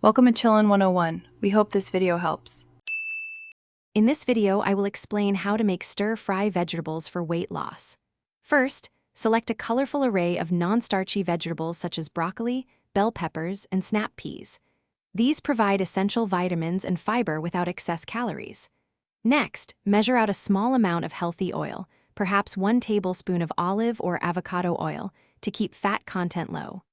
Welcome to Chillin' 101. We hope this video helps. In this video, I will explain how to make stir-fry vegetables for weight loss. First, select a colorful array of non-starchy vegetables such as broccoli, bell peppers, and snap peas. These provide essential vitamins and fiber without excess calories. Next, measure out a small amount of healthy oil, perhaps 1 tablespoon of olive or avocado oil, to keep fat content low.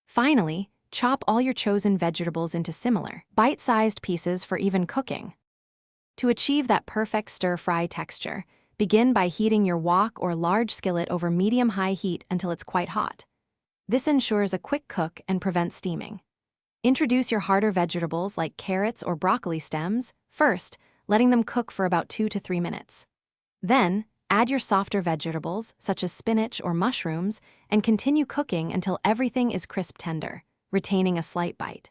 Finally, chop all your chosen vegetables into similar, bite-sized pieces for even cooking. To achieve that perfect stir-fry texture, begin by heating your wok or large skillet over medium-high heat until it's quite hot. This ensures a quick cook and prevents steaming. Introduce your harder vegetables like carrots or broccoli stems first, letting them cook for about 2 to 3 minutes. Then, add your softer vegetables, such as spinach or mushrooms, and continue cooking until everything is crisp tender, retaining a slight bite.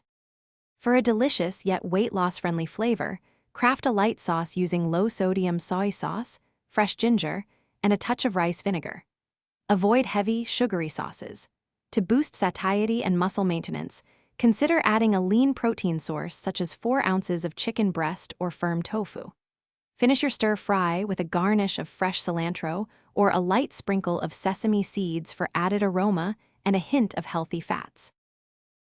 For a delicious yet weight-loss-friendly flavor, craft a light sauce using low-sodium soy sauce, fresh ginger, and a touch of rice vinegar. Avoid heavy, sugary sauces. To boost satiety and muscle maintenance, consider adding a lean protein source such as 4 ounces of chicken breast or firm tofu. Finish your stir-fry with a garnish of fresh cilantro or a light sprinkle of sesame seeds for added aroma and a hint of healthy fats.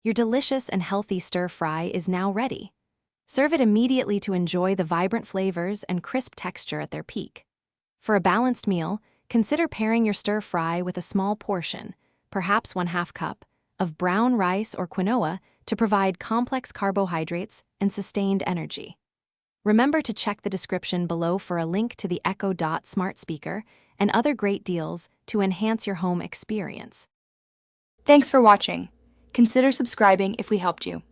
Your delicious and healthy stir-fry is now ready. Serve it immediately to enjoy the vibrant flavors and crisp texture at their peak. For a balanced meal, consider pairing your stir-fry with a small portion, perhaps 1/2 cup, of brown rice or quinoa to provide complex carbohydrates and sustained energy. Remember to check the description below for a link to the Echo Dot smart speaker and other great deals to enhance your home experience. Thanks for watching. Consider subscribing if we helped you.